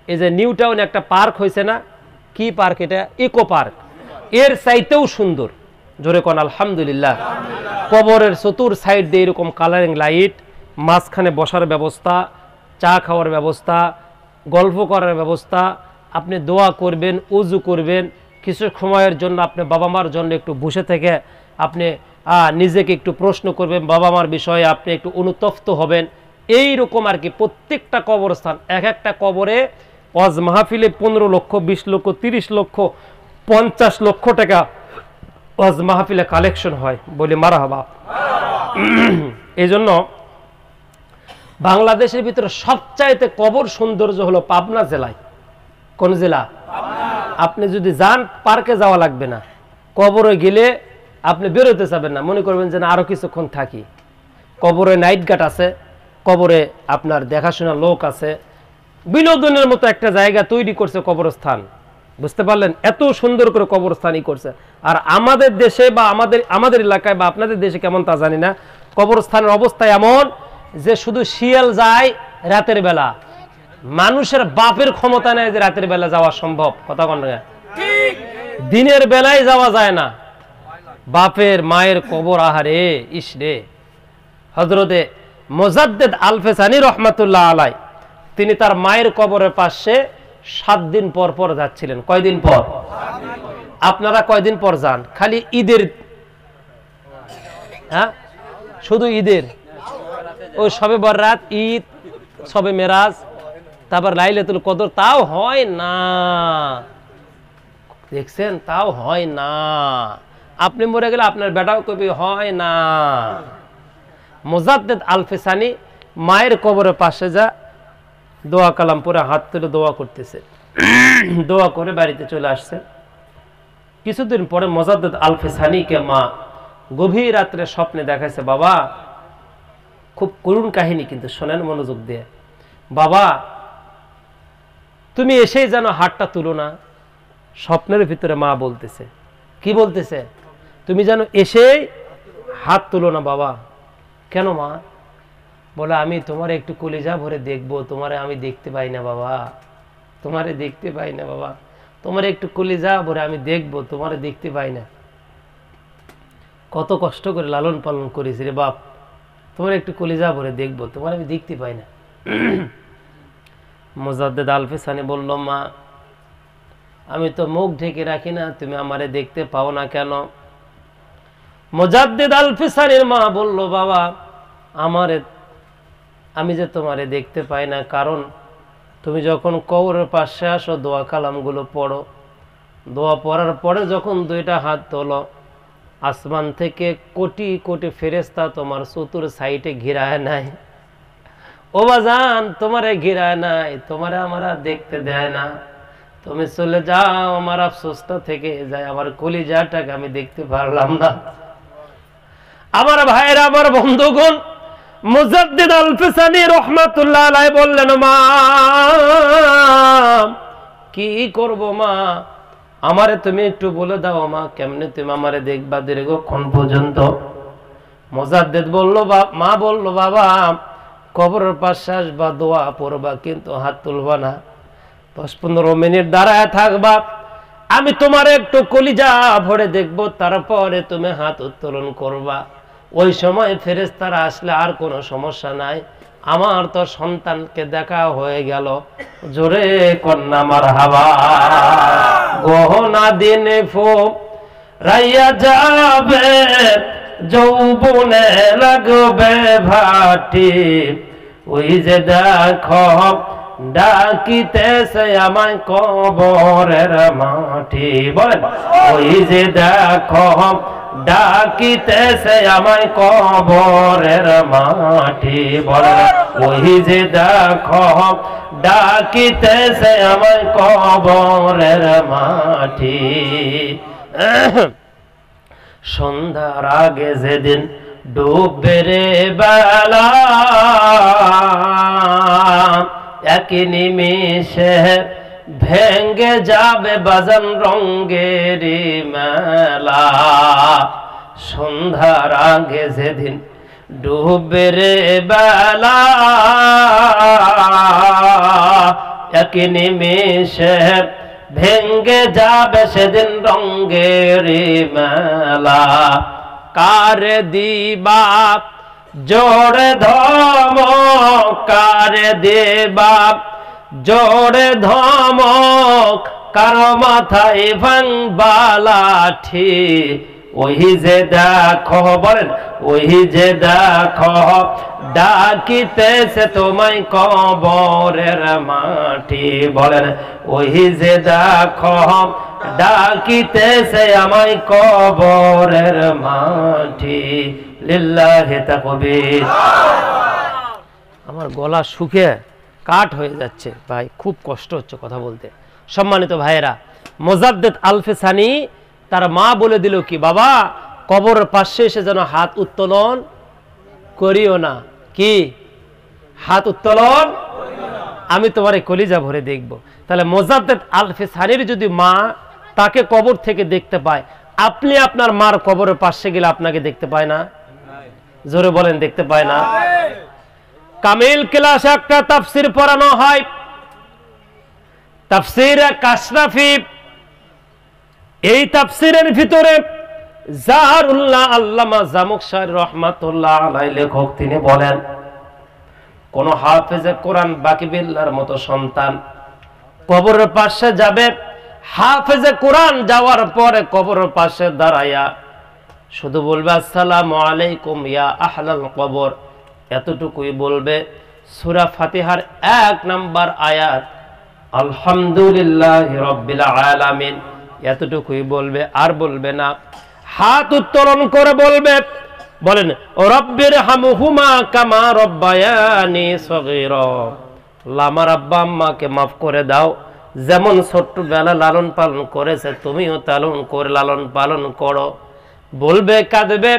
এই যে নিউ টাউনে একটা পার্ক হয়েছে না, কি পার্ক এটা? ইকো পার্ক, এর চাইতেও সুন্দর। জোরে কোন আলহামদুলিল্লাহ। কবরের চতুর সাইড দিয়ে এরকম কালারিং লাইট, মাঝখানে বসার ব্যবস্থা, চা খাওয়ার ব্যবস্থা, গল্প করার ব্যবস্থা, আপনি দোয়া করবেন, উজু করবেন, কিছু সময়ের জন্য আপনি বাবা মার জন্য একটু বসে থেকে আপনি নিজেকে একটু প্রশ্ন করবেন, বাবা মার বিষয়ে আপনি একটু অনুতপ্ত হবেন। এই রকম আর কি প্রত্যেকটা কবরস্থান, এক একটা কবরে ওয়াজ মাহফিলে 15 লক্ষ, 20 লক্ষ, 30 লক্ষ, 50 লক্ষ টাকা ওয়াজ মাহফিলে কালেকশন হয়, বলি মারহাবা। এই জন্য বাংলাদেশের ভিতরে সবচাইতে কবর সৌন্দর্য হলো পাবনা জেলায়। কোন জেলা? আপনি যদি যান, পার্কে যাওয়া লাগবে না, কবরে গেলে আপনি বেরোতে চাবেন না, মনে করবেন যে না আরো কিছুক্ষণ থাকি। কবরে নাইট গার্ড আছে, কবরে আপনার দেখাশোনা লোক আছে, বিনোদনের মতো একটা জায়গা তৈরি করছে কবরস্থান। বুঝতে পারলেন? এত সুন্দর করে কবরস্থানই করছে। আর আমাদের দেশে বা আমাদের এলাকায় বা আপনাদের দেশে কেমন তা জানি না, কবরস্থানের অবস্থা এমন যে শুধু শিয়াল যায় রাতের বেলা, মানুষের বাপের ক্ষমতা নেই যে রাতের বেলা যাওয়া সম্ভব। কথা কোন? দিনের বেলায় যাওয়া যায় না। বাপের মায়ের কবর, আহারে ইসরে। হযরতে মোজাদ্দেদ আলফে সানি রহমাতুল্লাহ আলাই, তিনি তার মায়ের কবরের পাশে 7 দিন পর পর যাচ্ছিলেন। কয়দিন পর? আপনারা কয়দিন পর যান? খালি ঈদের? হ্যাঁ, শুধু ঈদের, ওই সবে বরাত, ঈদ, সবে মেরাজ, তারপর লাইলাতুল কদর, তাও হয় না। দেখছেন? তাও হয় না। আপনি মরে গেলে আপনার বেটাও কবি হয় না। মোজাদ্দেদ আলফে সানি মায়ের কবরের পাশে যা দোয়া কালাম পরে হাত তুলে দোয়া করতেছে, দোয়া করে বাড়িতে চলে আসছে। কিছুদিন পরে মোজাদ্দেদ আলফে সানিকে মা গভীর রাত্রে স্বপ্নে দেখাইছে। বাবা, খুব করুণ কাহিনী, কিন্তু শোনেন মনোযোগ দিয়ে। বাবা, তুমি এসেই যেন হাতটা তুলো না। স্বপ্নের ভিতরে মা বলতেছে, কি বলতেছে? তুমি যেন এসেই হাত তুলো না বাবা। কেন মা? বলে আমি তোমার একটু কলিজা ভরে দেখবো, তোমারে আমি দেখতে পাই না বাবা, তোমারে দেখতে পাই না বাবা, তোমার একটু কলিজা ভরে আমি দেখবো, তোমারে দেখতে পাই না। কত কষ্ট করে লালন পালন করেছি রে বাপ, তোমার একটু কলিজা ভরে দেখবো, তোমার আমি দেখতে পাই না। মোজাদ্দেদ আলফে সানি বলল, মা আমি তো মুখ ঢেকে রাখি না, তুমি আমারে দেখতে পাও না কেন? মোজাদ্দেদ আলফে সানির মা বলল, বাবা আমি যে তোমারে দেখতে পাই না, কারণ তুমি যখন কবরের পাশে আসো দোয়া কালামগুলো পড়ো, দোয়া পড়ার পরে যখন 2টা হাত তোলো, আসমান থেকে কোটি কোটি ফেরেশতা তোমার চতুর সাইডে ঘিরায় নাই। ও বাজান, তোমারে ঘিরায় নাই, তোমারে আমরা দেখতে দেয় না। তুমি চলে যাও, আমার আফসোসটা থেকে যায়, আমার কলিজাটাকে আমি দেখতে পারলাম না। আমার ভাইরা, আমার বন্ধুগণ, মুজাদ্দিদ আলফে সানি রাহমাতুল্লাহ আলাইহি বললেন, মা কি করব মা, আমারে তুমি একটু বলে দাও মা, কেমনে তুমি আমারে দেখবা দীর্ঘক্ষণ পর্যন্ত? মুজাদ্দিদ বলল, মা বলল, বাবা কবরের পাশে আসবা, দোয়া পড়বা, কিন্তু হাত তুলবা না। 10-15 মিনিট দাঁড়ায় থাকবা, আমি তোমার একটু কলিজা ভরে দেখবো, তারপরে তুমি হাত উত্তোলন করবা। ওই সময় ফেরেশতারা আসলে আর কোনো সমস্যা নাই। আমার তো সন্তানকে দেখা হয়ে গেল। জোরে কন্যা মারহাবা। গহনা দিনে ফো রাইয়া যাবে, যৌবনে লাগবে ভাটি, ওই যে দেখো ডাকিতেছে আমায় কবরের মাটি। বলেন ওই যে দেখো ডাকিতেছে আমায় কবরের মাটি। বলেন ওই যে দেখো ডাকিতেছে আমায় কবরের মাটি। সন্ধ্যার আগে যেদিন ডুববে রে বেলা, এক নিমিষে ভেঙ্গে যাবে বাজান রঙ্গের মেলা। সন্ধ্যার আগে যেদিন ডুববে রে বেলা, এক নিমিষে ভেঙ্গে যাবে সেদিন রঙ্গের মেলা। কারে দিবা জোড়ে ধমক, কারে দিবা জোড়ে ধমক, কারো মাথায় ভাঙবা লাঠি। ওই যে দেখো, বলেন ওই যে দেখো ডাকিতেছে তোমায় কবরের মাটি। বলেন ওই যে দেখো ডাকিতেছে আমায় কবরের মাটি। লিল্লাহি তাকবীর। আমার গলা শুকিয়ে কাঠ হয়ে যাচ্ছে ভাই, খুব কষ্ট হচ্ছে কথা বলতে। সম্মানিত ভাইয়েরা, মোজাদ্দেদ আলফে সানি তার মা বলে দিল কি, বাবা কবরের পাশে এসে যেন হাত উত্তোলন করিও না। কি হাত উত্তোলন? আমি তোমার কলিজা ভরে দেখব। তাহলে মোজাদ্দেদ আলফে সানির যদি মা তাকে কবর থেকে দেখতে পায়, আপনি আপনার মার কবরের পাশে গেলে আপনাকে দেখতে পায় না? জোরে বলেন দেখতে পায় না? কামিল ক্লাসে একটা তাফসীর পড়ানো হয়, তাফসীরে কাশরাফি। এই তাফসীরের ভিতরে জাহরুল্লাহ আল্লামা জামুকশারী রাহমাতুল্লাহ আলাইহি লেখক তিনি বলেন, কোন হাফেজে কোরআন বাকিবিল্লাহর মতো সন্তান কবরের পাশে যাবে, হাফেজে কোরআন যাওয়ার পরে কবরের পাশে দাঁড়ায়া শুধু বলবে আসসালামু আলাইকুম ইয়া আহলাল কবর, এতটুকুই বলবে। সূরা ফাতিহার 1 নাম্বার আয়াত আলহামদুলিল্লাহি রাব্বিল আলামিন, এতটুকুই বলবে, আর বলবে না। হাত উত্তোলন করে বলবে, বলেন রব্বির হামহুমা কামা রব্বায়ানি সগীরা, আমার আব্বা আম্মাকে মাফ করে দাও, যেমন ছোট্টবেলা লালন পালন করেছে তুমিও লালন পালন করো। বলবে, কাঁদবে।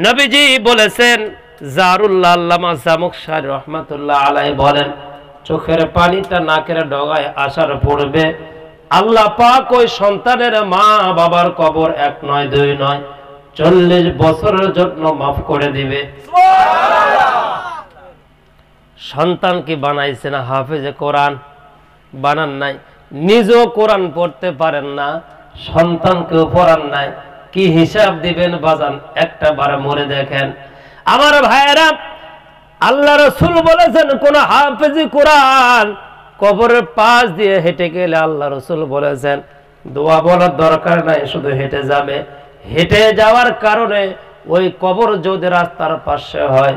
নবীজি বলেছেন, জাহরুল্লাহ আল্লামা জামুকশারী রাহমাতুল্লাহ আলাইহি বলেন, চোখের পানিটা নাকের ডগায় আসার পড়বে, আল্লাহ পাক ওই সন্তানের মা বাবার কবর 1 নয় 2 নয় 40 বছরের জন্য মাফ করে দিবে। সন্তান কি বানাইছে না হাফেজে কোরআন? বানান নাই। নিজেও কোরআন পড়তে পারেন না, সন্তানকেও পড়ান নাই, কি হিসাব দিবেন বাজান? একটা বার মরে দেখেন। আমার ভাইয়েরা, আল্লাহ রাসূল বলেছেন কোন হাফেজি কোরআন কবরের পাশ দিয়ে হেঁটে গেলে আল্লাহ রাসূল বলেছেন দোয়া বলার দরকার নাই, শুধু হেঁটে যাবে। হেঁটে যাওয়ার কারণে ওই কবর যদি রাস্তার পাশে হয়,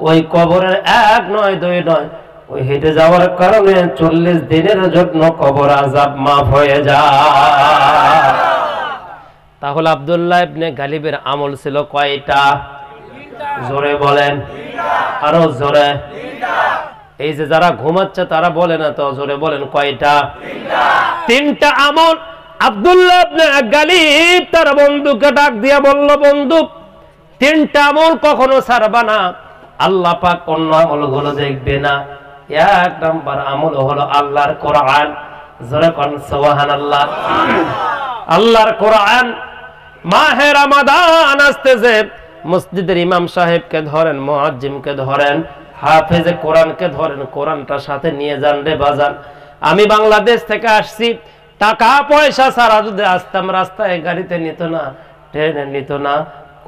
ওই কবরের 1 নয় 2 নয়, ওই হেঁটে যাওয়ার কারণে 40 দিনের জন্য কবর আযাব মাফ হয়ে যায়। তাহলে আব্দুল্লাহ ইবনে গালিবের আমল ছিল কয়টা? জোরে বলেন, আরো জোরে। এই যে যারা ঘুমাচ্ছে তারা বলে না তো, জোরে বলেন কয়টা? 3টা আমল। আব্দুল্লাহ ইবনে গালিব তার বন্ধুকে ডাক দিয়া বলল, বন্ধু 3টা আমল কখনো ছাড়বা না, আল্লাহ পাক অন্য আমলগুলো দেখবে না। 1 নাম্বার আমল হলো আল্লাহর কোরআন। জোরে কোন সুবহানাল্লাহ। আল্লাহর কোরআন। মাহে রমাদান আসতেছে, মসজিদের ইমাম সাহেবকে ধরেন, মুয়াজ্জিমকে ধরেন, হাফেজে কোরআনকে ধরেন, কোরআনটা সাথে নিয়ে যান রে বাজান। আমি বাংলাদেশ থেকে আসছি, টাকা পয়সা ছাড়া যদি আসতাম, রাস্তায় গাড়িতে নিত না, ট্রেনে নিত না,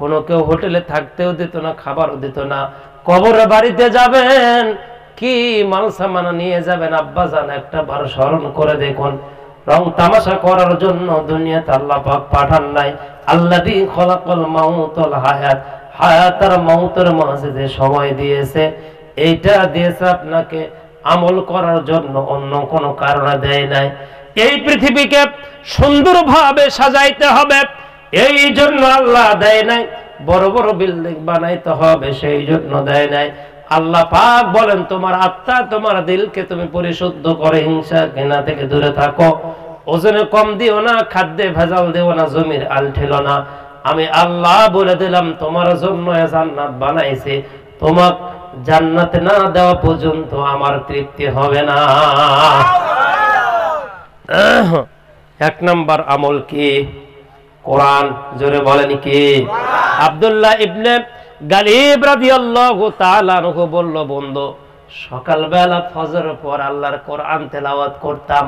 কোনো কেউ হোটেলে থাকতেও দিত না, খাবারও দিত না। কবরে বাড়িতে যাবেন, কি মাল সামানা নিয়ে যাবেন আব্বাজান, একটা বার স্মরণ করে দেখুন। রং তামাশা করার জন্য দুনিয়াতে আল্লাহ পাক পাঠান নাই। আল্লাযী খলাকাল মাউতাল হায়াত, হায়াত আর মওতের মাঝে যে সময় দিয়েছে, এইটা দিয়েছে আপনাকে আমল করার জন্য, অন্য কোনো কারণে দেয় নাই। এই পৃথিবীকে সুন্দরভাবে সাজাইতে হবে, এই জন্য আল্লাহ দেয় নাই। বড় বড় বিল্ডিং বানাইতে হবে, সেই জন্য দেয় নাই। আল্লাহ পাক বলেন, তোমার আত্মা, তোমার দিলকে তুমি পরিশুদ্ধ করে হিংসা ঘৃণা থেকে দূরে থাকো। ওজনে কম দিও না, খাদ্যে ভেজাল দিও না, জমির আল ঠেলো না। আমি আল্লাহ বলে দিলাম, তোমার জন্য জান্নাত বানাইছি, তোমাক জান্নাতে না দেওয়া পর্যন্ত আমার তৃপ্তি হবে না। এক নাম্বার আমল কি? কোরআন। জোরে বলেন কি? আব্দুল্লাহ ইবনে গালিব রাদিয়াল্লাহু তাআলা আনহু বলল, বন্ধু, সকালবেলা ফজরের পর আল্লাহর কোরআন তেলাওয়াত করতাম।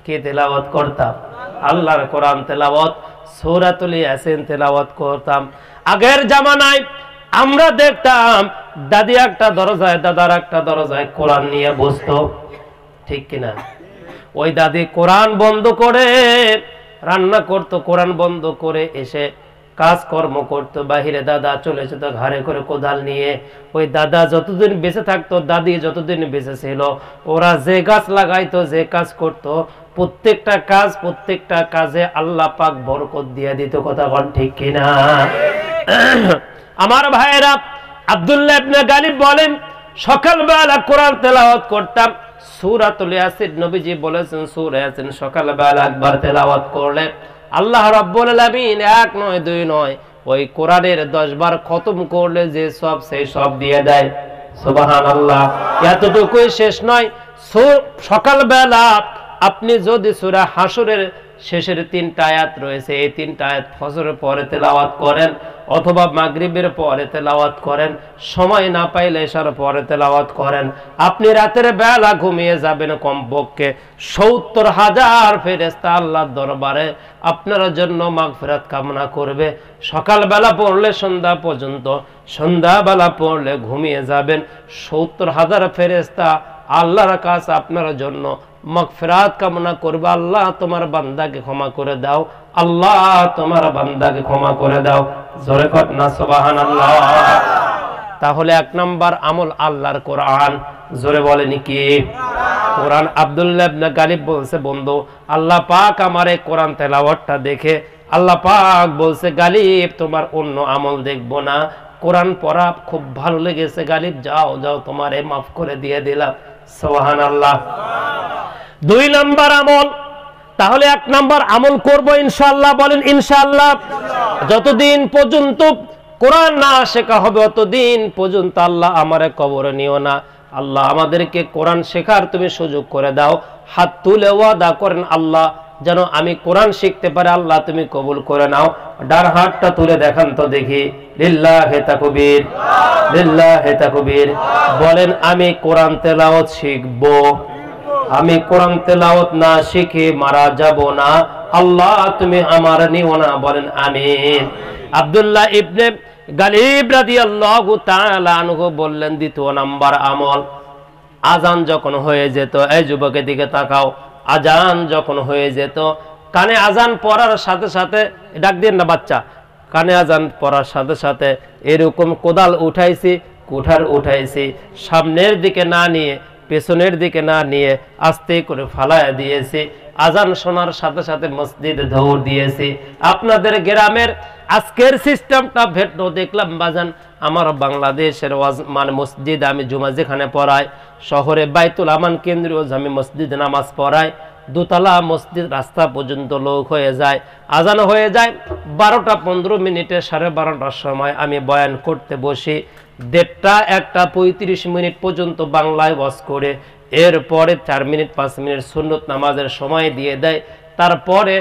কি তেলাওয়াত করতাম? আল্লাহর কোরআন তেলাওয়াত, সূরাতুল ইয়াসিন তেলাওয়াত করতাম। আগের জামানায় আমরা দেখতাম দাদি একটা দরজায়, দাদার একটা দরজায় কোরআন নিয়ে বসতো, ঠিক কিনা? ওই দাদি কোরআন বন্ধ করে রান্না করতো, কোরআন বন্ধ করে এসে কাজকর্ম করতো, বাহিরে দাদা চলে যেত ঘাড়ে করে কোদাল নিয়ে। ওই দাদা যতদিন বেঁচে থাকতো, দাদি যতদিন বেঁচে ছিল, ওরা যে গাছ লাগাইতো, যে কাজ করত, প্রত্যেকটা কাজে আল্লাহ পাক বরকত দিয়ে দিত। কথা বল ঠিক কিনা? আমার ভাইয়েরা, আব্দুল্লাহ ইবনে গালিব বলেন, সকালবেলা কোরআন তেলাওয়াত করতাম। সূরাতুল ইয়াসিন, নবীজি বলেছেন সূরা ইয়াসিন সকালবেলা একবার তেলাওয়াত করলে আল্লাহ রাব্বুল আলামিন, এক নয় দুই নয়, ওই কোরআনের 10 বার খতম করলে যে সব, সেই সব দিয়ে দেয়। সুবহানাল্লাহ। এতটুকুই শেষ নয়, সকালবেলা আপনি যদি সূরা হাসরের শেষের 3টা আয়াত রয়েছে, এই 3টা আয়াত ফজরের পরে তেলাওয়াত করেন, অথবা মাগরিবের পরে তেলাওয়াত করেন, সময় না পাইলে এশার পরে তেলাওয়াত করেন, আপনি রাতের বেলা ঘুমিয়ে যাবেন, কমপক্ষে 70,000 ফেরেশতা আল্লাহর দরবারে আপনার জন্য মাগফিরাত কামনা করবে। সকালবেলা পড়লে সন্ধ্যা পর্যন্ত, সন্ধ্যাবেলা পড়লে ঘুমিয়ে যাবেন, 70,000 ফেরেশতা আল্লাহর কাছে আপনার জন্য মাগফিরাত কামনা করবে। আল্লাহ তোমার বান্দাকে ক্ষমা করে দাও, আল্লাহ তোমার বান্দাকে ক্ষমা করে দাও। জোরে কর না সুবহানাল্লাহ। তাহলে 1 নাম্বার আমল আল্লাহর কোরআন। জোরে বলেনি কি? কোরআন। আব্দুল্লাহ ইবনে গালিব বলছে, বন্ধু, আল্লাহ পাক আমার এই কোরআন তেলাওয়াতটা দেখে আল্লাহ পাক বলছে, গালিব তোমার অন্য আমল দেখবো না, কোরআন পড়া খুব ভালো লেগেছে, গালিব যাও যাও, তোমারে মাফ করে দিয়ে দিলাম। সুবহানাল্লাহ। 2 নাম্বার আমল। তাহলে 1 নাম্বার আমল করব ইনশাআল্লাহ। বলেন ইনশাআল্লাহ। যতদিন পর্যন্ত কোরআন না শেখা হবে, ততদিন পর্যন্ত আল্লাহ আমারে কবরে নিও না। আল্লাহ আমাদেরকে কোরআন শেখার তুমি সুযোগ করে দাও। হাত তুলে ওয়াদা করেন, আল্লাহ যেন আমি কোরআন শিখতে পারি, আল্লাহ তুমি কবুল করে নাও। ডান হাতটা তুলে দেখান তো দেখি। লিল্লাহি তাকবীর, লিল্লাহি তাকবীর। বলেন, আমি কোরআন তেলাওয়াত শিখব, আমি কোরআন তেলাওয়াত না শিখে মারা যাব না, আল্লাহ তুমি আমার নিও না। বলেন আমিন। আব্দুল্লাহ ইবনে গালিব রাদিয়াল্লাহু তাআলা আনহু বললেন, 2 নাম্বার আমল, আজান যখন হয়ে যেত, এই যুবকের দিকে তাকাও, আজান যখন হয়ে যেত, কানে আজান পড়ার সাথে সাথে, ডাক দিন না বাচ্চা, কানে আজান পড়ার সাথে সাথে এরকম কোদাল উঠাইছি, কুঠার উঠাইছি, সামনের দিকে না নিয়ে পেছনের দিকে না নিয়ে আস্তে করে ফালায়া দিয়েছি। আজান শোনার সাথে সাথে মসজিদে দৌড় দিয়েছি। আপনাদের গ্রামের আজকের সিস্টেমটা ভেটনো দেখলাম বাজান। আমার বাংলাদেশের মানে মসজিদ, আমি জুমা যেখানে পড়াই, শহরে বাইতুল আমান কেন্দ্রীয় জামি মসজিদে নামাজ পড়াই, 2 তলা মসজিদ, রাস্তা পর্যন্ত লোক হয়ে যায়। আজান হয়ে যায় 12টা 15 মিনিটে, 12:30টার সময় আমি বয়ান করতে বসি। 1:30 1টা 35 মিনিট পর্যন্ত বাংলায় ওয়াজ করে, এরপরে 4 মিনিট 5 মিনিট সুন্নত নামাজের সময় দিয়ে দেয়। তারপরে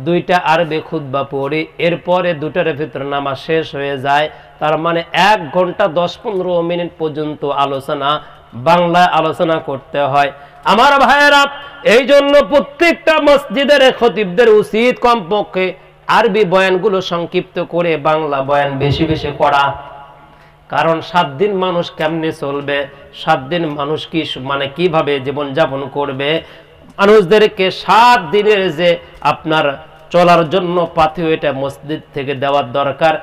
2টা আরবি খুতবা পড়ি, এরপরে 2টার ভিতরে নামাজ শেষ হয়ে যায়। তার মানে 1 ঘন্টা 10-15 মিনিট পর্যন্ত আলোচনা, বাংলায় আলোচনা করতে হয়। আমার ভাইয়েরা, এই জন্য প্রত্যেকটা মসজিদের খতিবদের উচিত কমপক্ষে আরবি বয়ানগুলো সংক্ষিপ্ত করে বাংলা বয়ান বেশি বেশি করা। কারণ 7 দিন মানুষ কেমনে চলবে, 7 দিন মানুষ কি মানে কিভাবে জীবন যাপন করবে, মানুষদেরকে 7 দিনের যে আপনার চলার জন্য পাথেয়, এটা মসজিদ থেকে দেওয়ার দরকার।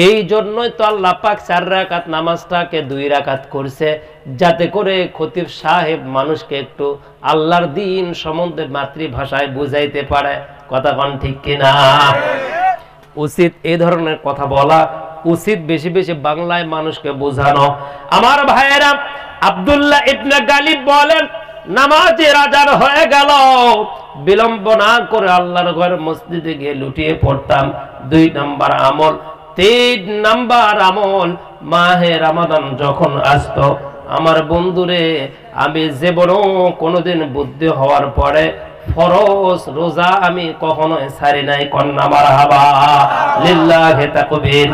এই জন্যই তো আল্লাহ পাক 4 রাকাত নামাজটাকে 2 রাকাত করছে, যাতে করে খতিব সাহেব মানুষকে একটু আল্লাহর দ্বীন সম্বন্ধে মাতৃভাষায় বুঝাইতে পারে। কথা কোন ঠিক কিনা? উচিত এই ধরনের কথা বলা, উচিত বেশি বেশি বাংলায় মানুষকে বোঝানো। আমার ভাইয়েরা, আব্দুল্লাহ ইবনে গালিব বলেন, নামাজের আজান হয়ে গেল, বিলম্ব না করে আল্লাহর ঘর মসজিদে গিয়ে লুটিয়ে পড়তাম। 2 নাম্বার আমল। 3 নাম্বার আমল, মাহে রমাদান যখন আসতো, আমার বন্ধুরে আমি জীবনও কোনোদিন বুদ্ধি হওয়ার পরে ফরজ রোজা আমি কখনোই ছাড়ি নাই। কন্যা মারহাবা, লিল্লাহি তাকবীর।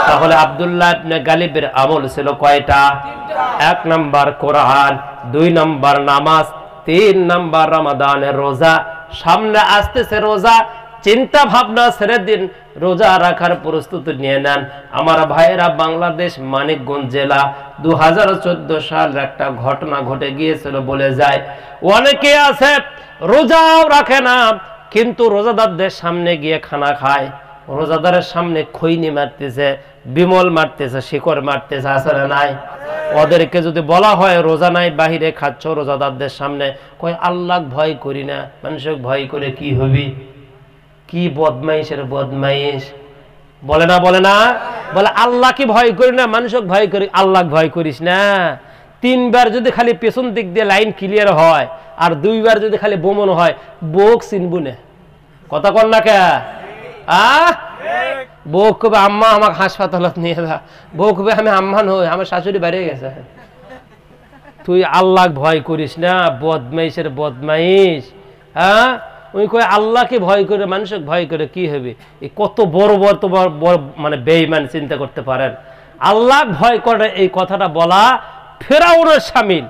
তাহলে আব্দুল্লাহ ইবনে গালিবের আমল ছিল কয়টা? 1 নাম্বার কোরআন, 2 নাম্বার নামাজ, 3 নাম্বার রমাদানের রোজা। সামনে আসতেছে রোজা, চিন্তা ভাবনা ছেড়ে দিন, রোজা রাখার প্রস্তুতি নিয়ে নেন। আমার ভাইয়েরা, বাংলাদেশ মানিকগঞ্জ জেলা 2014 সাল একটা ঘটনা ঘটে গিয়েছিল বলে যায়। অনেকে আছে রোজাও রাখে না, কিন্তু রোজাদারদের সামনে গিয়ে খানা খায়, রোজাদারের সামনে খৈনি মারতেছে, বিমল মারতেছে, শিকড় মারতেছে, আছে না নাই? ওদেরকে যদি বলা হয় রোজা নাই, বাহিরে খাচ্ছ রোজাদারদের সামনে, কয় আল্লাহ ভয় করি না, মানুষকে ভয় করে কি হবি? কি বদমাইশের বদমাইশ, বলে না বলে না? বলে আল্লাহ কি ভয় করি না, মানুষকে ভয় করি। আল্লাহ ভয় করিস না। 3 বার যদি খালি পেছন দিক দিয়ে লাইন ক্লিয়ার হয়, আর 2 বার যদি খালি বোমন হয়, বোক চিনবু না। কথা কন না কে? বউ কবে আম্মা আমাকে হাসপাতালত নিয়ে যা, বউ কবে আমি আম্মা নই, আমার শাশুড়ি বাইরে গেছে। তুই আল্লাহ ভয় করিস না, বদমাইশের বদমাইশ। হ্যাঁ, ওই কয় আল্লাহকে ভয় করে মানুষকে ভয় করে কি হবে? এই কত বড় বড় তোমার মানে বেঈমান, চিন্তা করতে পারেন। আল্লাহ ভয় করে এই কথাটা বলা ফেরাউনের শামিল,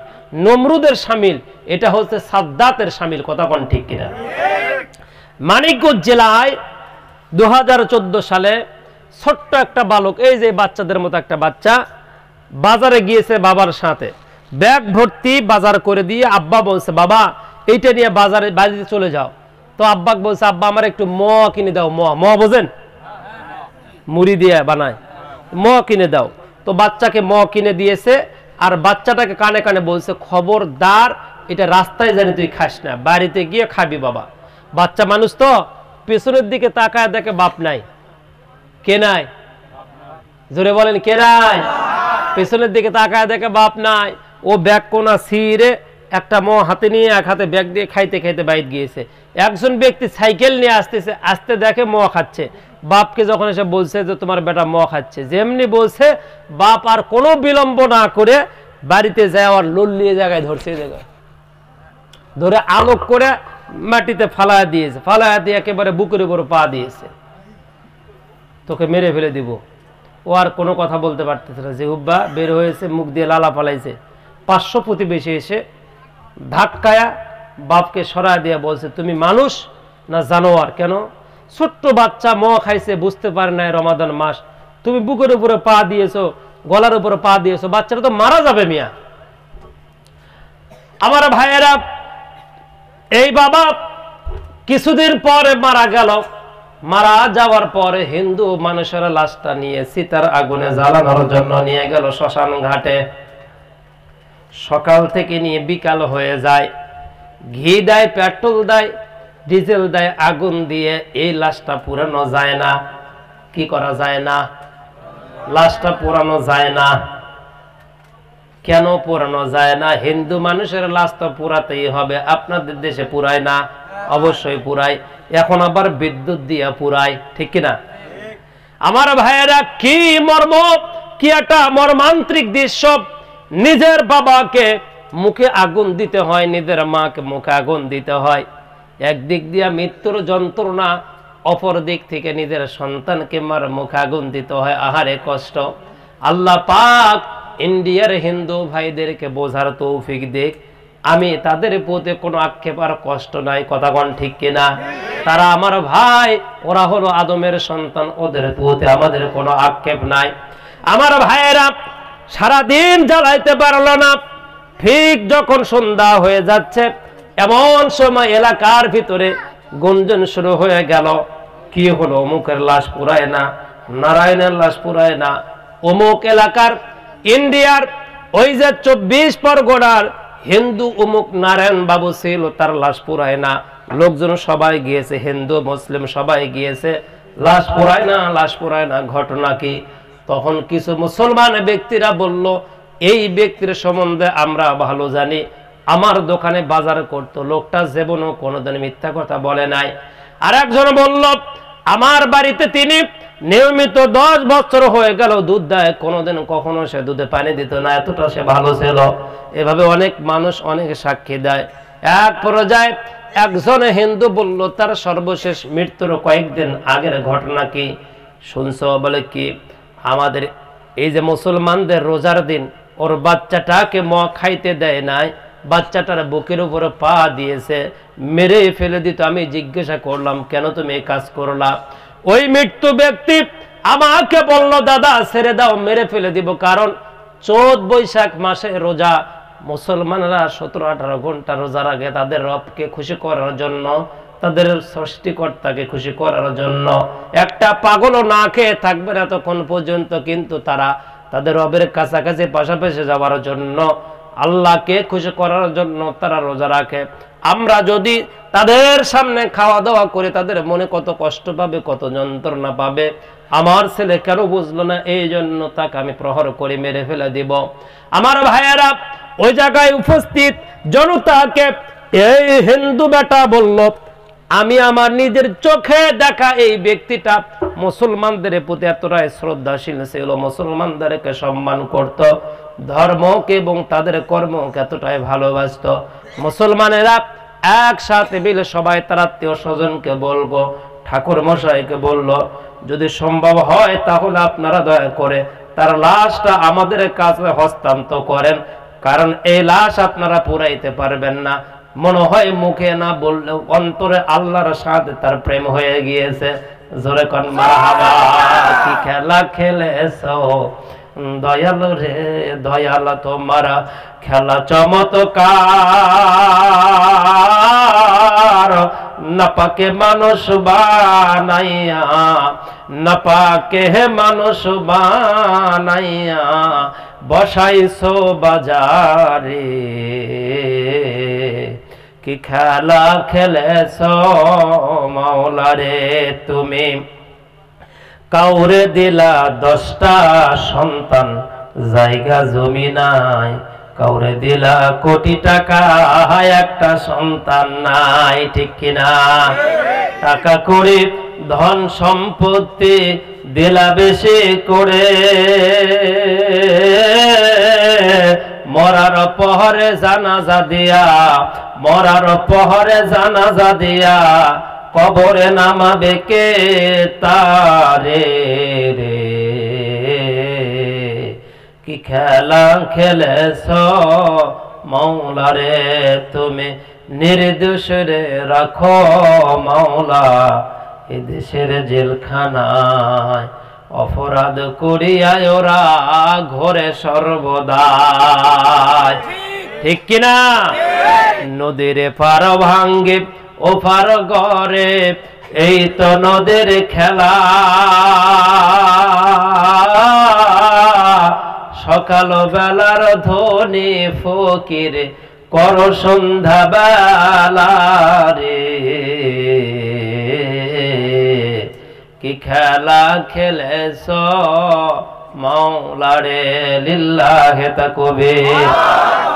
নমরুদের শামিল, এটা হচ্ছে সাদ্দাতের শামিল। কথা কোন ঠিক কিনা? মানিকগঞ্জ জেলায় 2014 সালে ছোট্ট একটা বালক, এই যে বাচ্চাদের মতো একটা বাচ্চা, বাজারে গিয়েছে বাবার সাথে, ব্যাগ ভর্তি বাজার করে দিয়ে আব্বা বলছে বাবা এইটা নিয়ে বাড়িতে চলে যাও। তো আব্বা বলছে আব্বা আমার একটু ম কিনে দাও। ম বোঝেন? মুড়ি দিয়ে বানায়, ম কিনে দাও। তো বাচ্চাকে ম কিনে দিয়েছে, আর বাচ্চাটাকে কানে কানে বলছে খবরদার এটা রাস্তায় জানি তুই খাস না, বাড়িতে গিয়ে খাবি বাবা। বাচ্চা মানুষ তো পেছনের দিকে তাকায় দেখে বাপ নাই। কে নাই? জোরে বলেন কে নাই? পেছনের দিকে তাকায় দেখে বাপ নাই। ও ব্যাগ কোনা ছিঁড়ে একটা ম হাতে নিয়ে এক হাতে ব্যাগ দিয়ে খাইতে খাইতে বাইরে গিয়েছে। একজন ব্যক্তি সাইকেল নিয়ে আসতেছে, আসতে দেখে ম খাচ্ছে। বাপকে যখন এসে বলছে যে তোমার বেটা ম খাচ্ছে, যেমনি বলছে বাপ আর কোনো বিলম্ব না করে বাড়িতে যাওয়ার লল্লিয়ে জায়গায় ধরছে, জায়গায় ধরে আলোক করে মাটিতে ফালায়া দিয়েছে, ফালায়া দিয়ে একেবারে বুকের উপর পা দিয়েছে, তোকে মেরে ফেলে দিব। ও আর কোনো কথা বলতে পারতেছে না, যে হুব্বা বের হয়েছে, মুখ দিয়ে লালা ফালাইছে। 500 প্রতিবেশী এসে ধাক্কায়া বাপকে সরায় দিয়ে বলছে তুমি মানুষ না জানোয়ার? কেন? ছোট্ট বাচ্চা ম খাইছে, বুঝতে পারে না রমাদান মাস, তুমি বুকের উপরে পা দিয়েছো, গলার উপরে পা দিয়েছো, বাচ্চাটা তো মারা যাবে মিয়া। আমার ভাইয়েরা, এই বাবা কিছুদিন পরে মারা গেল। মারা যাওয়ার পরে হিন্দু মানুষেরা লাশটা নিয়ে চিতার আগুনে জ্বালানোর জন্য নিয়ে গেল শ্মশান ঘাটে। সকাল থেকে নিয়ে বিকাল হয়ে যায়, ঘি দেয়, পেট্রোল দেয়, ডিজেল দেয়, আগুন দিয়ে এই লাশটা পুরানো যায় না। কি করা যায় না? লাশটা পুরানো যায় না। কেন পুরানো যায় না? হিন্দু মানুষের লাশ তো পুরাতেই হবে, আপনাদের দেশে পুরায় না? অবশ্যই পুরায়। এখন আবার বিদ্যুৎ দিয়ে পুরায়, ঠিক কিনা? আমার ভাইয়েরা, কি মর্ম, কি একটা মর্মান্তিক দৃশ্য। নিজের বাবাকে মুখে আগুন দিতে হয়, নিজের মাকে মুখে আগুন দিতে হয়। একদিক দিয়ে মৃত্যুর যন্ত্রণা, অপর দিক থেকে নিজের সন্তানকে মার মুখে আগুন দিতে হয়। আহারে কষ্ট। আল্লাহ পাক ইন্ডিয়ার হিন্দু ভাইদেরকে বোঝার তৌফিক দিক। আমি তাদের প্রতি কোনো আক্ষেপ আর কষ্ট নাই। কথা কোন ঠিক কিনা? তারা আমার ভাই, ওরা হলো আদমের সন্তান, ওদের প্রতি আমাদের কোনো আক্ষেপ নাই। আমার ভাইয়েরা সারাদিন জ্বালাইতে পারলো না, ঠিক যখন সন্ধ্যা হয়ে যাচ্ছে এমন সময় এলাকার ভিতরে গুঞ্জন শুরু হয়ে গেল, কি হলো? অমুকের লাশ পুরায় না, নারায়ণের লাশ পুরায় না। অমুক এলাকার ইন্ডিয়ার ওই যে 24 পরগনার হিন্দু অমুক নারায়ণ বাবু ছিল, তার লাশ পুরায় না। লোকজন সবাই গিয়েছে, হিন্দু মুসলিম সবাই গিয়েছে, লাশ পুরায় না, লাশ পুরায় না। ঘটনা কি? তখন কিছু মুসলমান ব্যক্তিরা বলল, এই ব্যক্তির সম্বন্ধে আমরা ভালো জানি, আমার দোকানে বাজার করত, লোকটা জীবনও কোনোদিন মিথ্যা কথা বলে নাই। আর একজন বলল, আমার বাড়িতে তিনি নিয়মিত 10 বছর হয়ে গেল দুধ দেয়, কোনোদিন কখনো সে দুধে পানি দিত না, এতটা সে ভালো ছিল। এভাবে অনেক মানুষ অনেক সাক্ষী দেয়। এক পর্যায়ে একজন হিন্দু বলল, তার সর্বশেষ মৃত্যুর কয়েকদিন আগের ঘটনা কি শুনছো? বলে কি? আমাদের এই যে মুসলমানদের রোজার দিন ওর বাচ্চাটাকে খাইতে দেয় নাই, বাচ্চাটার বুকের উপরে পা দিয়েছে, মেরে ফেলে দিত। আমি জিজ্ঞাসা করলাম, কেন তুমি এই কাজ করলা? ওই মৃত্যু ব্যক্তি আমাকে বলল, দাদা ছেড়ে দাও, মেরে ফেলে দিব। কারণ চৈত বৈশাখ মাসে রোজা, মুসলমানরা 17-18 ঘন্টা রোজা রাখে তাদের রবকে খুশি করার জন্য, তাদের সৃষ্টিকর্তাকে খুশি করার জন্য। একটা পাগলও না খেয়ে থাকবে না তখন পর্যন্ত, কিন্তু তারা তাদের রবের কাছাকাছি পাশাপাশি যাওয়ার জন্য, আল্লাহকে খুশি করার জন্য তারা রোজা রাখে। আমরা যদি তাদের সামনে খাওয়া দাওয়া করে, তাদের মনে কত কষ্ট পাবে, কত যন্ত্রণা পাবে। আমার ছেলে কেন বুঝলো না, এই জন্য তাকে আমি প্রহর করে মেরে ফেলে দিব। আমার ভাইয়েরা, ওই জায়গায় উপস্থিত জনতাকে এই হিন্দু বেটা বলল, আমি আমার নিজের চোখে দেখা এই ব্যক্তিটা মুসলমানদের প্রতি এতটাই শ্রদ্ধাশীল ছিল, মুসলমানদেরকে সম্মান করত, ধর্মকে এবং তাদের কর্মকে এতটাই ভালোবাসত। মুসলমানেরা একসাথে মিলে সবাই তার আত্মীয় স্বজনকে বলবো, ঠাকুর মশাইকে বলল, যদি সম্ভব হয় তাহলে আপনারা দয়া করে তার লাশটা আমাদের কাছে হস্তান্তর করেন, কারণ এই লাশ আপনারা পুরাইতে পারবেন না। মনে হয় মুখে না বললেও অন্তরে আল্লাহর সাথে তার প্রেম হয়ে গিয়েছে। জোরে কোন মারহাবা। কি খেলা খেলেছো দয়াল রে দয়াল, তোমারা খেলা চমৎকার। নাপাকে মানুষ বানাইয়া, নাপাকে মানুষ বানাইয়া বসাইছো বাজারে। কি খেলা খেলেছো মাওলা রে তুমি, কাউরে দিলা 10টা সন্তান, জায়গা জমি নাই, কাউরে দিলা কোটি টাকা, একটা সন্তান নাই। ঠিক কিনা? টাকা করে ধন সম্পত্তি দিলা বেশি করে, মরার পহরে জানাজা দিয়া, মরার পহরে জানাজা দিয়া কবরে নামাবে কে তারে রে। কি খেলা খেলেছো মাওলা রে তুমি, নির্দোষ রে রাখো মাওলা এ দেশের জেলখানায়। অপরাধ করিয়ায় ওরা ঘরে সর্বদা। ঠিক কিনা? নদীর পার ভাঙ্গে ও পার ঘরে, এই তো নদীর খেলা। সকাল বেলার ধনী ফকির কর সন্ধ্যা বেলা রে। কি খেলা খেলেছো মাওলা রে, লিল্লাহি তাকবীর।